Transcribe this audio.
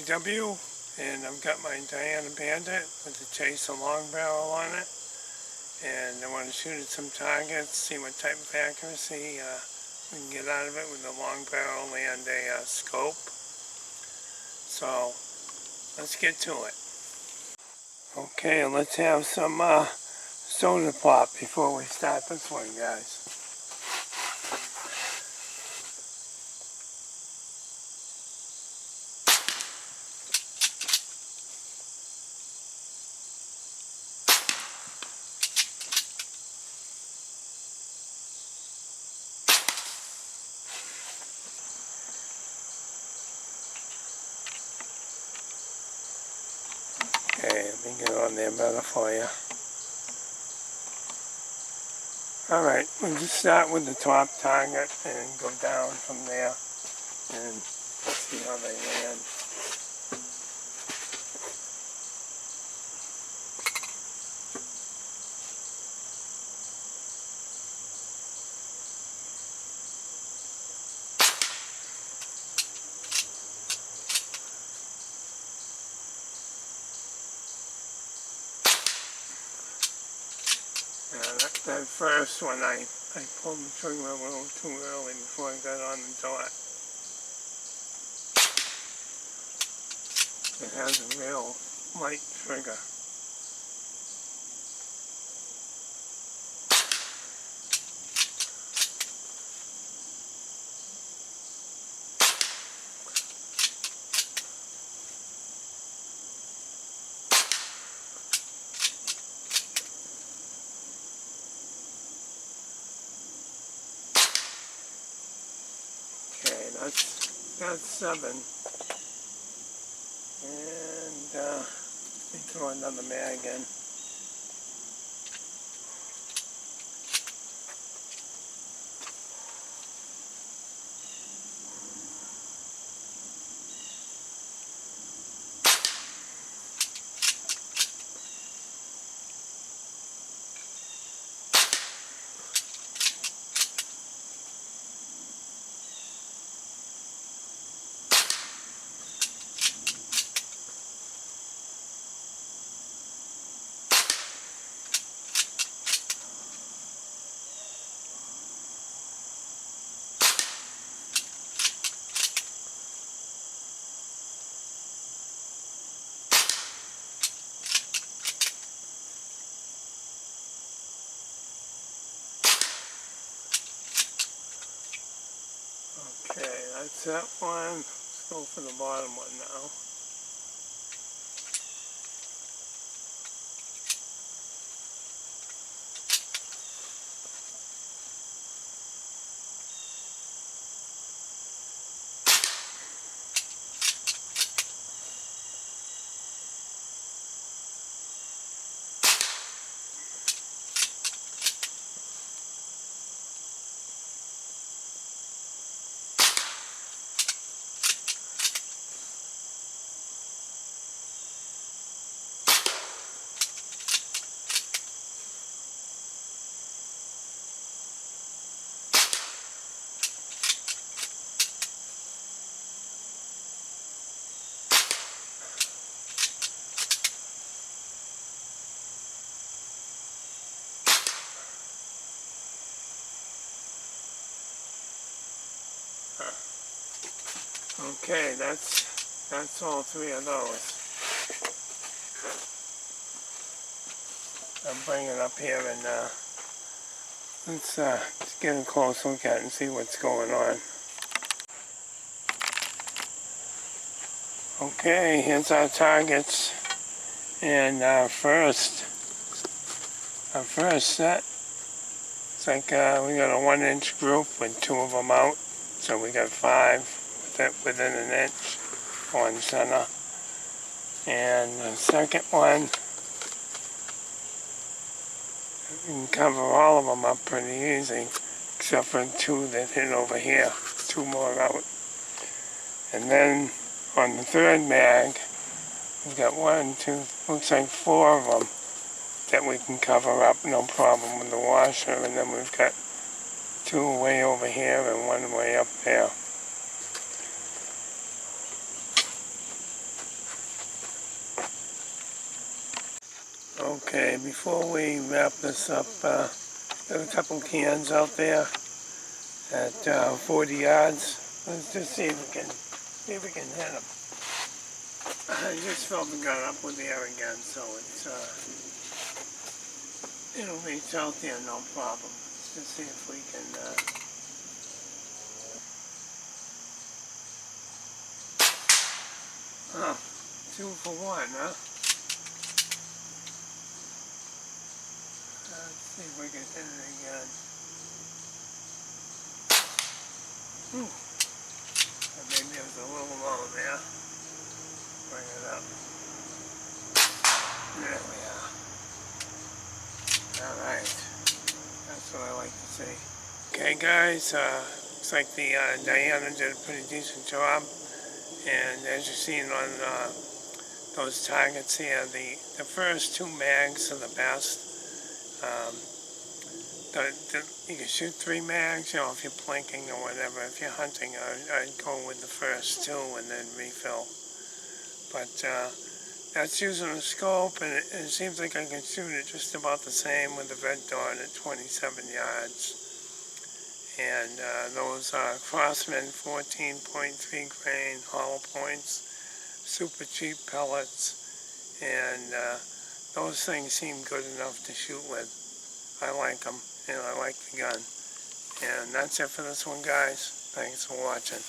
PW, and I've got my Diana Bandit with the chaser long barrel on it, and I want to shoot at some targets, see what type of accuracy we can get out of it with the long barrel and a scope. So let's get to it. Okay, let's have some soda pop before we start this one, guys. Okay, let me get on there better for you. Alright, we'll just start with the top target and go down from there and see how they land. That first one, I pulled the trigger a little too early before I got on the dot. It has a real light trigger. Okay, that's 7. And let me throw another mag in. Okay, that's that one. Let's go for the bottom one now. Okay, that's all 3 of those. I'll bring it up here and let's get a close look at it and see what's going on. Okay, here's our targets, and our first set. It's like we got a 1-inch group with 2 of them out, so we got 5 within an inch on center. And the second one, we can cover all of them up pretty easy, except for 2 that hit over here, 2 more out. And then on the third mag, we've got 1, 2, looks like 4 of them that we can cover up, no problem with the washer. And then we've got 2 way over here and 1 way up there. Okay, before we wrap this up, got a couple cans out there at 40 yards. Let's just see if we can hit them. I just filled the gun up with air again, so it'll reach out there no problem. Let's just see if we can. 2 for 1, huh? Let's see if we can hit it again. Maybe it was a little low there. Bring it up. There we are. Alright. That's what I like to see. Okay guys, looks like the Diana did a pretty decent job. And as you've seen on those targets here, the first 2 mags are the best. You can shoot 3 mags, you know, if you're plinking or whatever. If you're hunting, I'd go with the first 2 and then refill. But that's using a scope, and it seems like I can shoot it just about the same with the red dot at 27 yards. And those are Crossman 14.3 grain hollow points, super cheap pellets, and those things seem good enough to shoot with. I like them, and I like the gun. And that's it for this one, guys. Thanks for watching.